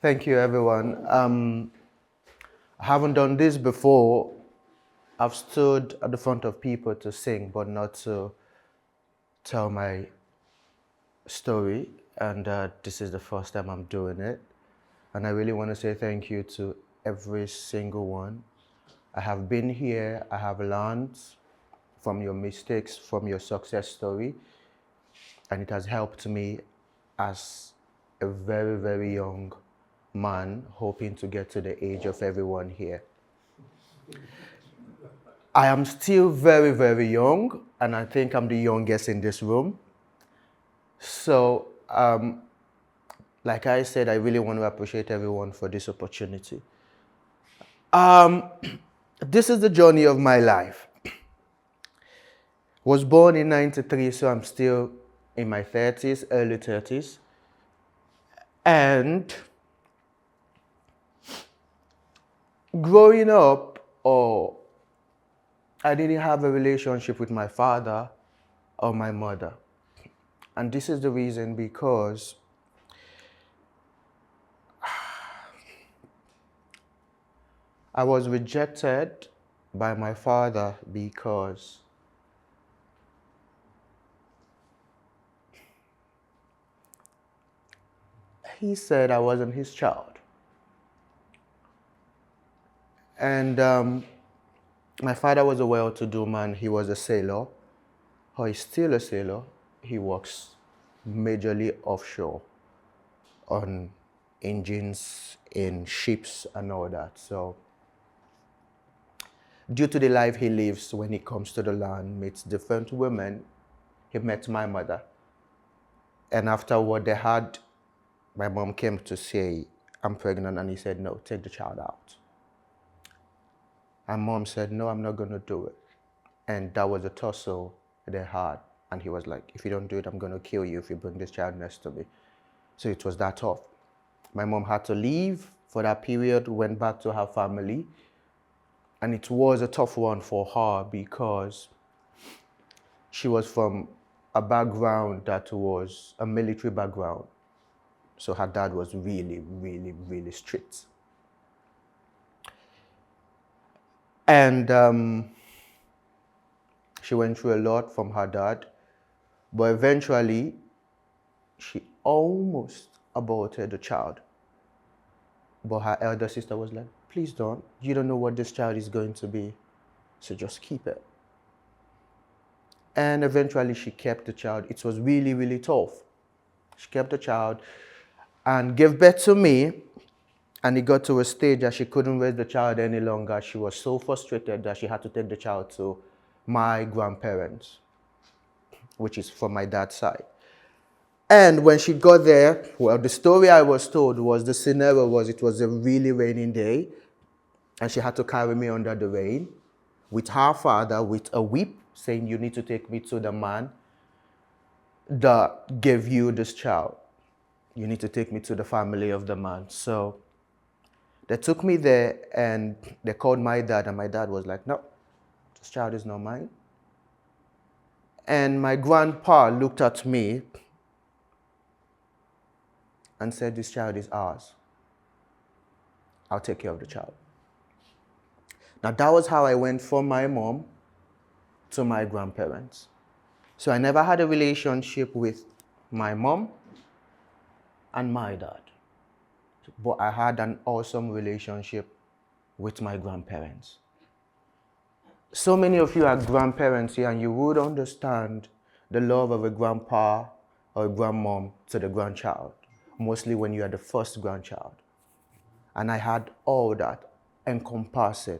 Thank you, everyone. I haven't done this before. I've stood at the front of people to sing, but not to tell my story. And this is the first time I'm doing it. And I really want to say thank you to every single one. I have been here, I have learned from your mistakes, from your success story, and it has helped me as a very, very young man hoping to get to the age of everyone here. I am still very, very young, and I think I'm the youngest in this room. So, like I said, I really want to appreciate everyone for this opportunity. Um, this is the journey of my life. Was born in 93, so I'm still in my 30s, early 30s. And growing up, I didn't have a relationship with my father or my mother. And this is the reason because I was rejected by my father because he said I wasn't his child. And my father was a well-to-do man. He was a sailor, or he's still a sailor. He works majorly offshore on engines in ships and all that. So due to the life he lives when he comes to the land, meets different women, he met my mother. And after what they had, my mom came to say, I'm pregnant, and he said, no, take the child out. And mom said, no, I'm not going to do it. And that was a tussle they had. And he was like, if you don't do it, I'm going to kill you if you bring this child next to me. So it was that tough. My mom had to leave for that period, went back to her family. And it was a tough one for her because she was from a background that was a military background. So her dad was really, really, really strict. And she went through a lot from her dad. But eventually, she almost aborted the child. But her elder sister was like, please don't. You don't know what this child is going to be. So just keep it. And eventually she kept the child. It was really, really tough. She kept the child and gave birth to me. And it got to a stage that she couldn't raise the child any longer. She was so frustrated that she had to take the child to my grandparents, which is from my dad's side. And when she got there, well, the story I was told was the scenario was it was a really rainy day, and she had to carry me under the rain with her father with a whip saying, you need to take me to the man that gave you this child. You need to take me to the family of the man. So they took me there and they called my dad, and my dad was like, no, this child is not mine. And my grandpa looked at me and said, this child is ours. I'll take care of the child. Now that was how I went from my mom to my grandparents. So I never had a relationship with my mom and my dad. But I had an awesome relationship with my grandparents. So many of you are grandparents here, and you would understand the love of a grandpa or a grandmom to the grandchild, mostly when you are the first grandchild. And I had all that encompassing.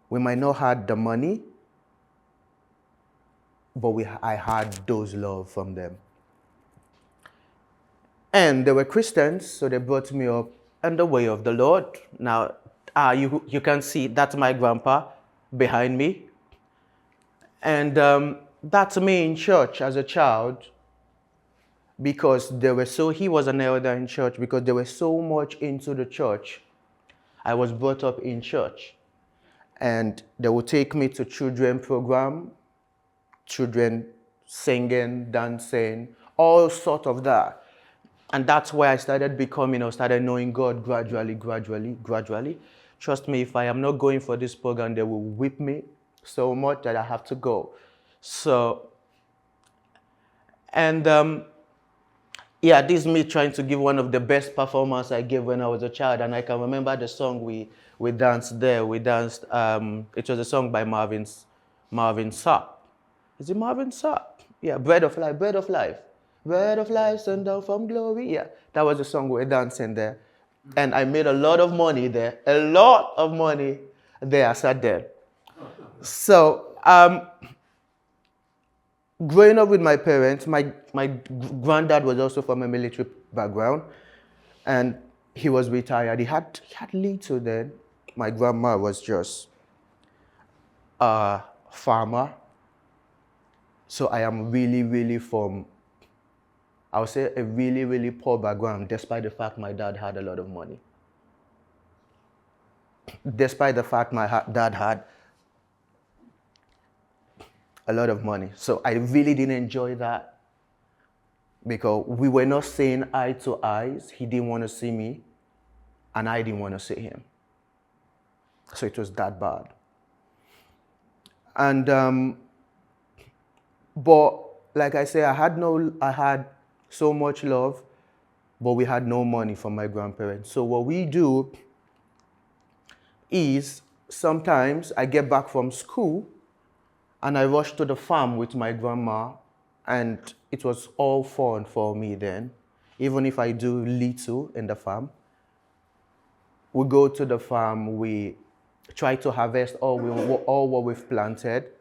We might not have the money, but I had those love from them. And they were Christians, so they brought me up in the way of the Lord. Now, you can see that's my grandpa behind me. And that's me in church as a child, because he was an elder in church, because they were so much into the church. I was brought up in church. And they would take me to children program, children singing, dancing, all sort of that. And that's where I started becoming, or started knowing God gradually. Trust me, if I am not going for this program, they will whip me so much that I have to go. So, and yeah, this is me trying to give one of the best performances I gave when I was a child. And I can remember the song we danced there. We danced, it was a song by Marvin Sapp. Is it Marvin Sapp? Yeah, Bread of Life, Bread of Life. Bread of Life, sent down from glory. Yeah, that was the song we were dancing there. And I made a lot of money there. A lot of money there. I sat there. So, growing up with my parents, my granddad was also from a military background, and he was retired. He had little then. My grandma was just a farmer. So I am really from, I would say, a really poor background, despite the fact my dad had a lot of money. Despite the fact my dad had a lot of money. So I really didn't enjoy that because we were not seeing eye to eyes. He didn't want to see me, and I didn't want to see him. So it was that bad. And but like I say, I had so much love, but we had no money from my grandparents. So what we do is sometimes I get back from school and I rush to the farm with my grandma, and it was all fun for me then. Even if I do little in the farm, we go to the farm, we try to harvest all what we've planted,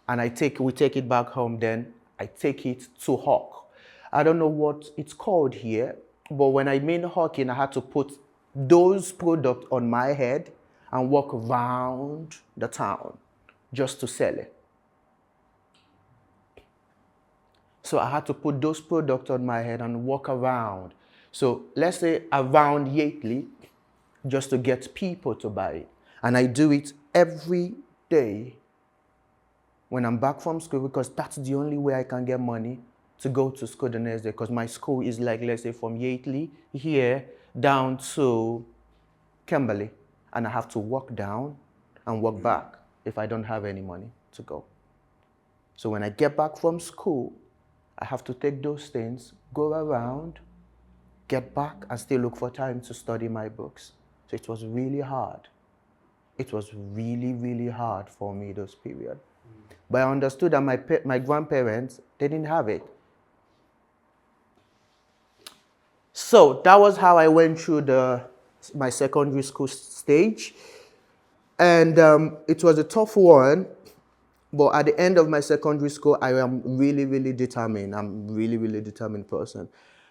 and we take it back home. Then I take it to hawk. I don't know what it's called here, but when I mean hawking, I had to put those products on my head and walk around the town just to sell it. So I had to put those products on my head and walk around. So let's say around Yateley, just to get people to buy it. And I do it every day when I'm back from school, because that's the only way I can get money to go to school the next day. Because my school is like, let's say, from Yateley here down to Kimberley. And I have to walk down and walk back if I don't have any money to go. So when I get back from school, I have to take those things, go around, get back, and still look for time to study my books. So it was really hard. It was really hard for me those periods. But I understood that my grandparents, they didn't have it. So that was how I went through my secondary school stage. And it was a tough one. But at the end of my secondary school, I am really determined. I'm really determined person.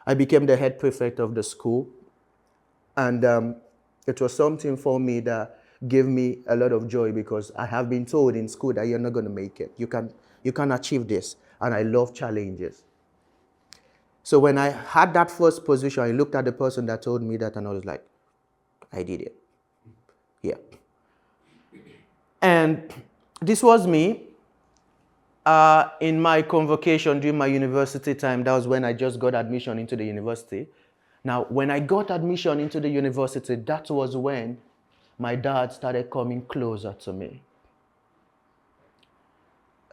I became the head prefect of the school. And it was something for me that gave me a lot of joy, because I have been told in school that you're not going to make it. You can achieve this. And I love challenges. So when I had that first position, I looked at the person that told me that, and I was like, I did it. Yeah. And this was me. In my convocation during my university time, that was when I just got admission into the university. Now, when I got admission into the university, that was when my dad started coming closer to me.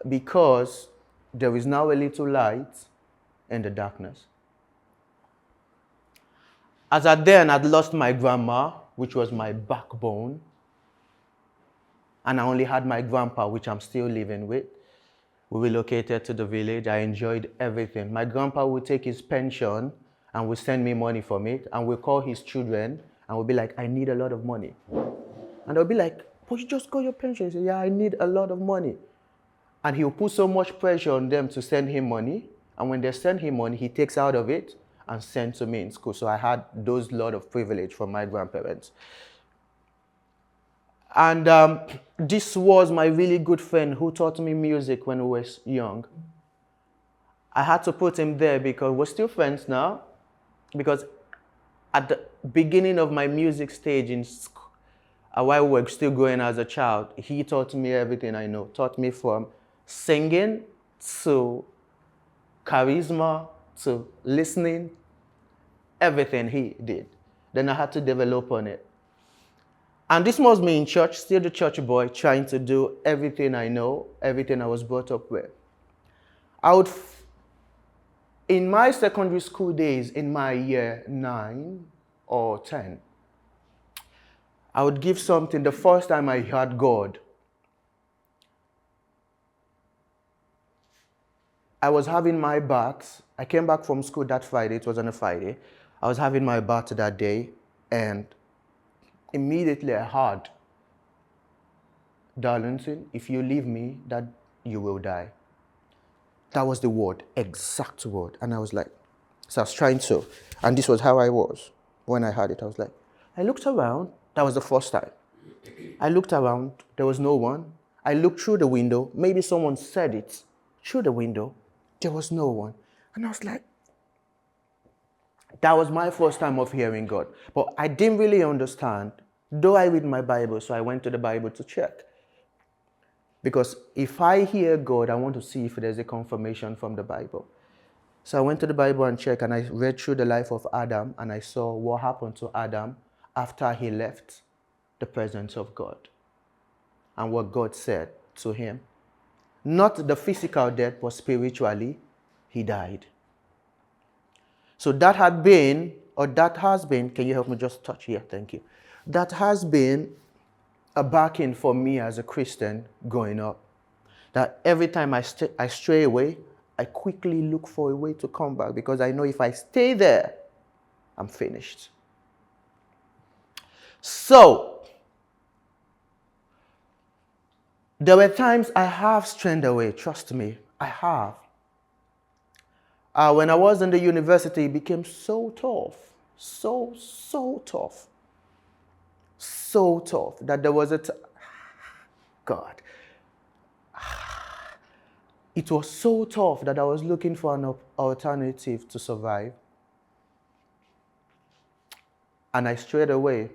Because there is now a little light in the darkness. As at then, I'd lost my grandma, which was my backbone. And I only had my grandpa, which I'm still living with. We relocated to the village. I enjoyed everything. My grandpa would take his pension and would send me money from it, and we'll call his children and we'll be like, I need a lot of money. And they'll be like, but you just got your pension. He said, yeah, I need a lot of money. And he'll put so much pressure on them to send him money. And when they send him money, he takes out of it and sends to me in school. So I had those lot of privilege from my grandparents. And this was my really good friend who taught me music when we were young. I had to put him there because we're still friends now. Because at the beginning of my music stage in school, while we were still growing as a child, he taught me everything I know. Taught me from singing to charisma to listening everything he did. Then I had to develop on it. And this was me in church, still the church boy, trying to do everything I know, everything I was brought up with. In my secondary school days, in my year 9 or 10, I would give something the first time I heard God. I was having my bath. I came back from school that Friday. It was on a Friday. I was having my bath that day, and immediately I heard, Darlington, if you leave me, that you will die. That was the word, exact word. And I was like, so I was trying to, and this was how I was when I heard it. I was like, I looked around. That was the first time. I looked around. There was no one. I looked through the window. Maybe someone said it through the window. There was no one. And I was like, that was my first time of hearing God. But I didn't really understand, though I read my Bible, so I went to the Bible to check. Because if I hear God, I want to see if there's a confirmation from the Bible. So I went to the Bible and checked, and I read through the life of Adam, and I saw what happened to Adam after he left the presence of God and what God said to him. Not the physical death, but spiritually, he died. So that has been, can you help me just touch here? Thank you. That has been a backing for me as a Christian growing up. That every time I stray away, I quickly look for a way to come back, because I know if I stay there, I'm finished. So, there were times I have strayed away, trust me, I have. When I was in the university, it became so tough, so tough. So tough that there was God. It was so tough that I was looking for an alternative to survive. And I strayed away.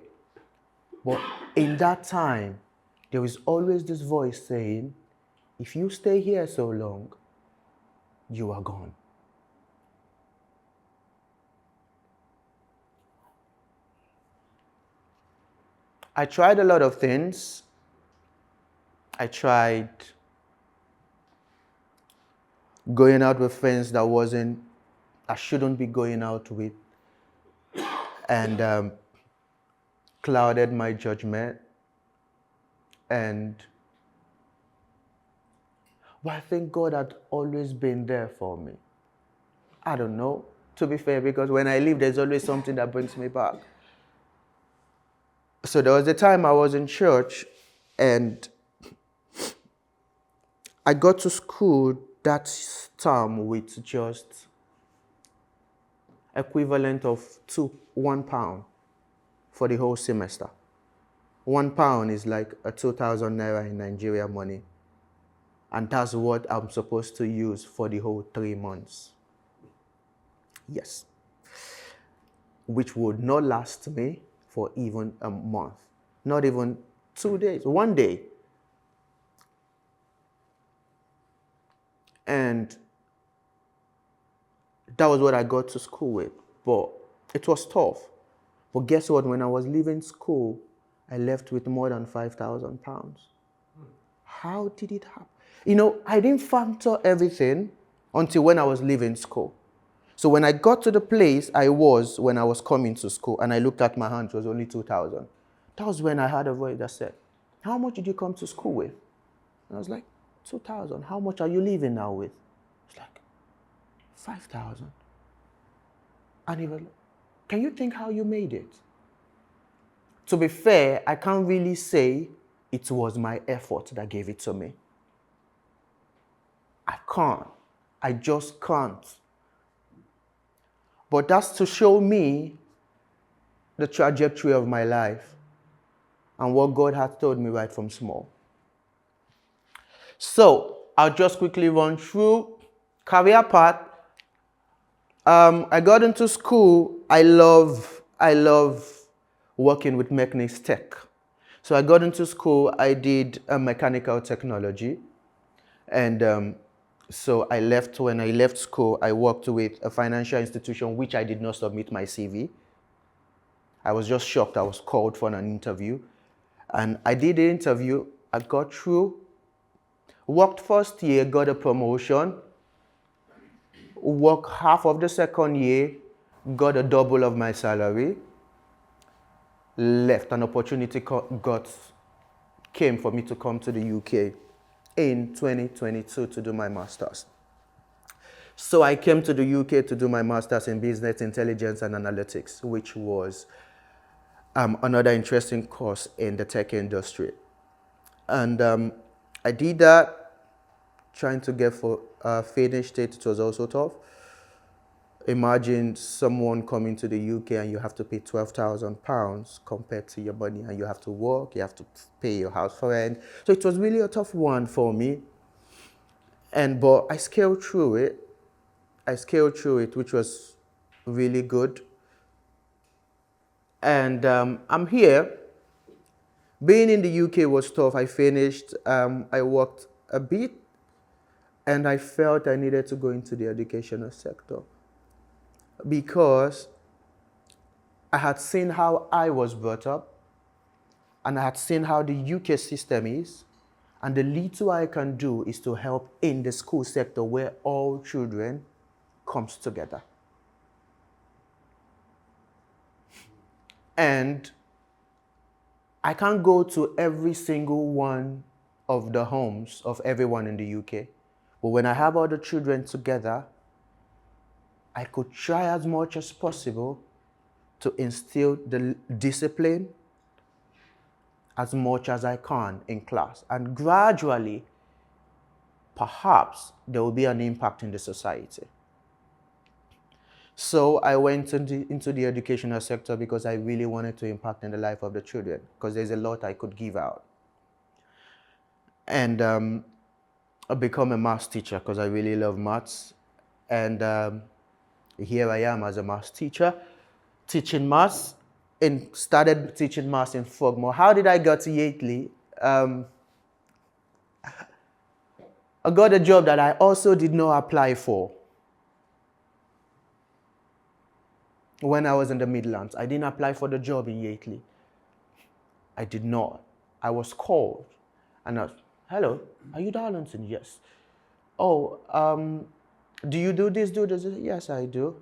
But in that time, there was always this voice saying, if you stay here so long, you are gone. I tried a lot of things. I tried going out with friends I shouldn't be going out with, and clouded my judgment. But I think God had always been there for me. I don't know, to be fair, because when I leave, there's always something that brings me back. So there was a time I was in church, and I got to school that term with just equivalent of £1 for the whole semester. £1 is like a 2,000 naira in Nigeria money. And that's what I'm supposed to use for the whole 3 months. Yes. Which would not last me for even a month. Not even 2 days, 1 day. And that was what I got to school with. But it was tough. But guess what? When I was leaving school, I left with more than £5,000. How did it happen? You know, I didn't factor everything until when I was leaving school. So when I got to the place when I was coming to school, and I looked at my hand, it was only 2,000. That was when I heard a voice that said, how much did you come to school with? And I was like, 2,000. How much are you leaving now with? It's like, 5,000. And he was like, can you think how you made it? To be fair, I can't really say it was my effort that gave it to me. I can't. I just can't. But that's to show me the trajectory of my life and what God had told me right from small. So I'll just quickly run through career path. I got into school. I love working with mechanics tech. So I got into school. I did mechanical technology, and So I left. When I left school, I worked with a financial institution which I did not submit my CV. I was just shocked. I was called for an interview. And I did the interview. I got through. Worked first year, got a promotion. Worked half of the second year, got a double of my salary. Left. An opportunity came for me to come to the UK in 2022 to do my master's. So I came to the UK to do my master's in business intelligence and analytics, which was another interesting course in the tech industry. And I did that, trying to get for finished it. It was also tough. Imagine someone coming to the UK and you have to pay £12,000 compared to your money, and you have to work, you have to pay your house rent. So it was really a tough one for me. But I scaled through it. Which was really good. And I'm here. Being in the UK was tough. I finished, I worked a bit, and I felt I needed to go into the educational sector because I had seen how I was brought up, and I had seen how the UK system is, and the little I can do is to help in the school sector where all children comes together. And I can't go to every single one of the homes of everyone in the UK. But when I have all the children together, I could try as much as possible to instill the discipline as much as I can in class. And gradually, perhaps there will be an impact in the society. So I went into the educational sector because I really wanted to impact in the life of the children, because there's a lot I could give out. And I become a maths teacher because I really love maths. And here I am as a maths teacher, teaching maths, and started teaching maths in Frogmore. How did I get to Yateley? I got a job that I also did not apply for. When I was in the Midlands, I didn't apply for the job in Yateley. I did not. I was called, and I was, hello, are you Darlington? Yes. Oh, do you do this, do this? Yes, I do.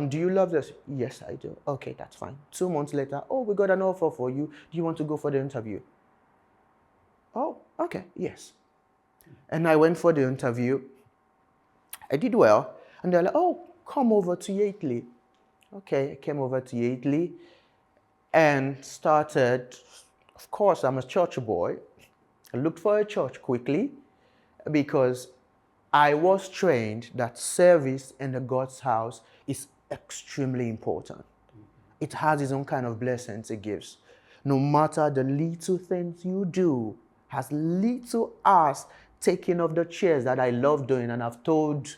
Do you love this? Yes, I do. Okay, that's fine. 2 months later, oh, we got an offer for you. Do you want to go for the interview? Oh, okay, yes. And I went for the interview. I did well. And they're like, oh, come over to Yateley. Okay, I came over to Yateley and started. Of course, I'm a church boy. I looked for a church quickly because I was trained that service in the God's house is extremely important. It has its own kind of blessings it gives. No matter the little things you do, as little as taking off the chairs that I love doing, and I've told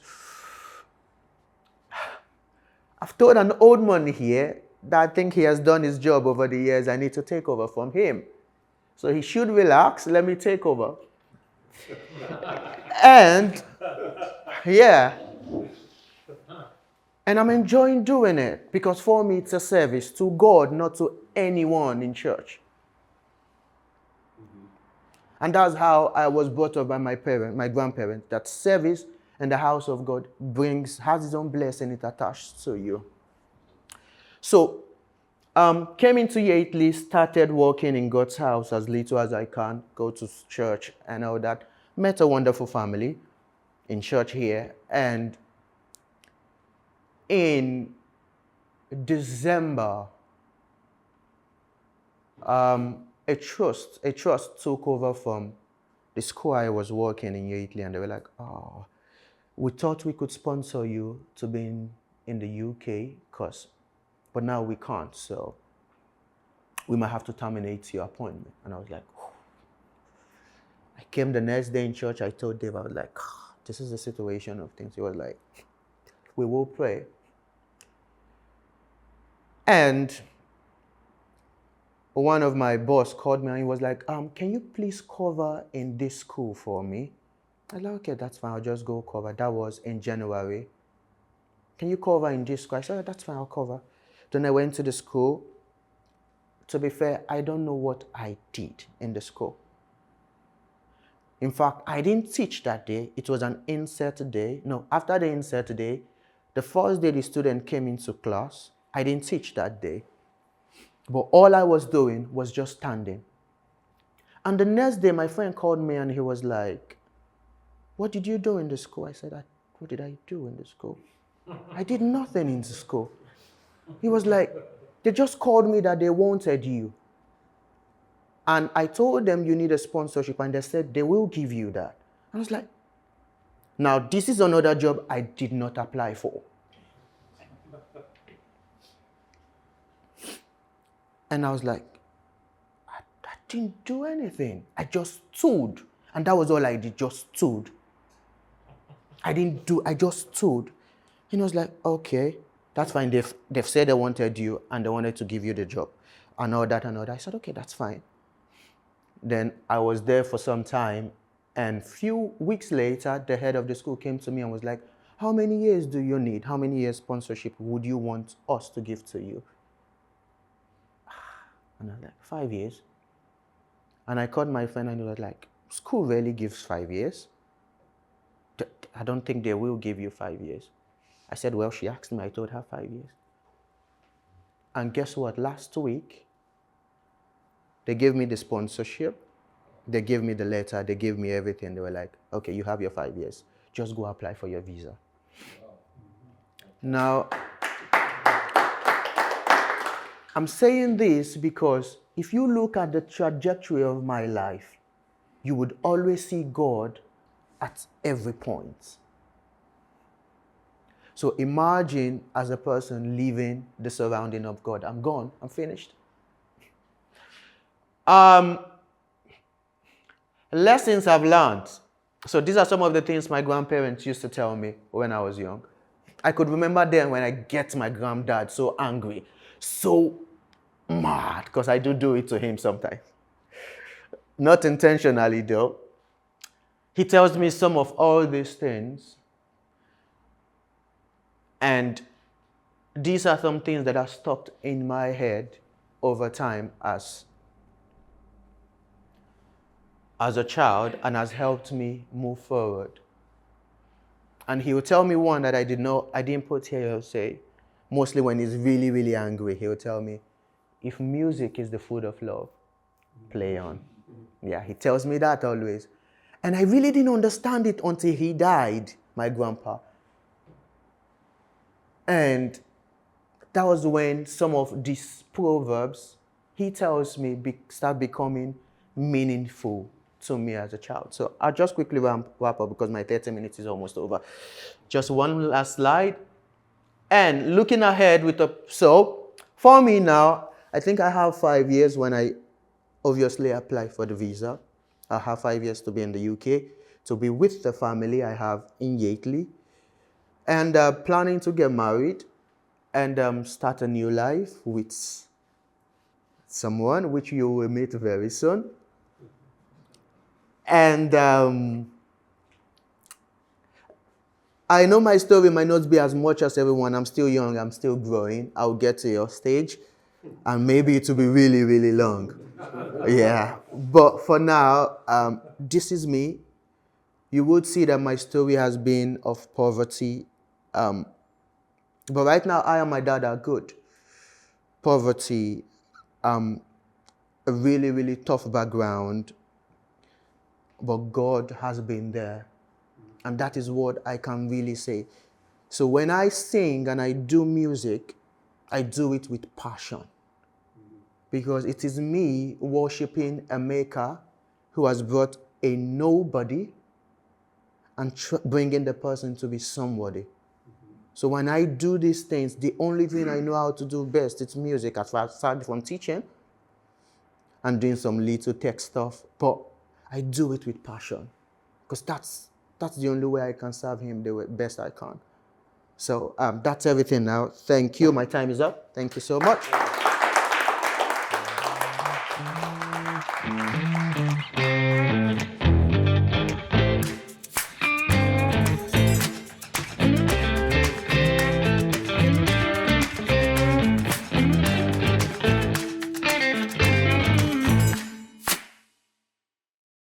an old man here that I think he has done his job over the years. I need to take over from him. So he should relax. Let me take over. And yeah. And I'm enjoying doing it because for me it's a service to God, not to anyone in church. And that's how I was brought up by my grandparents, that service in the house of God has its own blessing it attached to you. So, came into Yateley, started working in God's house as little as I can, go to church and all that. Met a wonderful family in church here. And in December, a trust took over from the school I was working in Yateley, and they were like, oh, we thought we could sponsor you to be in the UK, but now we can't, so we might have to terminate your appointment. And I was like, oh. I came the next day in church, I told Dave, I was like, oh, this is the situation of things. He was like, we will pray. And one of my boss called me and he was like, can you please cover in this school for me? I was like, okay, that's fine. I'll just go cover. That was in January. Can you cover in this school? I said, oh, that's fine. I'll cover. Then I went to the school. To be fair, I don't know what I did in the school. In fact, I didn't teach that day. It was an insert day. No, after the insert day, the first day the student came into class, I didn't teach that day. But all I was doing was just standing. And the next day, my friend called me and he was like, what did you do in the school? I said, what did I do in the school? I did nothing in the school. He was like, they just called me that they wanted you. And I told them you need a sponsorship, and they said they will give you that. I was like, now this is another job I did not apply for. And I was like, I didn't do anything. I just stood. And that was all I did, just stood. I just stood. And I was like, okay, that's fine. They've said they wanted you and they wanted to give you the job and all that and all that. I said, okay, that's fine. Then I was there for some time, and few weeks later, the head of the school came to me and was like, how many years do you need? How many years sponsorship would you want us to give to you? And I was like, 5 years. And I called my friend and he was like, school rarely gives 5 years. I don't think they will give you 5 years. I said, well, she asked me, I told her 5 years. And guess what? Last week, they gave me the sponsorship, they gave me the letter, they gave me everything. They were like, okay, you have your 5 years. Just go apply for your visa. Now, I'm saying this because if you look at the trajectory of my life, you would always see God at every point. So imagine as a person leaving the surrounding of God. I'm gone, I'm finished. Lessons I've learned. So these are some of the things my grandparents used to tell me when I was young. I could remember then when I get my granddad so angry, so mad, because I do it to him sometimes. Not intentionally though. He tells me some of all these things. And these are some things that are stuck in my head over time as a child, and has helped me move forward. And he will tell me one that I didn't put here. He'll say, mostly when he's really, really angry, he'll tell me, if music is the food of love, play on. Yeah, he tells me that always. And I really didn't understand it until he died, my grandpa. And that was when some of these proverbs, he tells me, start becoming meaningful to me as a child. So I'll just quickly wrap up because my 30 minutes is almost over. Just one last slide. And looking ahead so for me now, I think I have 5 years when I obviously apply for the visa. I have 5 years to be in the UK, to be with the family I have in Yateley, and planning to get married and start a new life with someone which you will meet very soon. And I know my story might not be as much as everyone. I'm still young. I'm still growing. I'll get to your stage. And maybe it will be really, really long. Yeah. But for now, this is me. You would see that my story has been of poverty. But right now, I and my dad are good. Poverty, a really, really tough background. But God has been there. And that is what I can really say. So when I sing and I do music, I do it with passion. Because it is me worshiping a maker who has brought a nobody and bringing the person to be somebody. So when I do these things, the only thing I know how to do best is music. Aside from teaching and doing some little tech stuff, but I do it with passion because that's the only way I can serve him the best I can. So that's everything now. Thank you. My time is up. Thank you so much.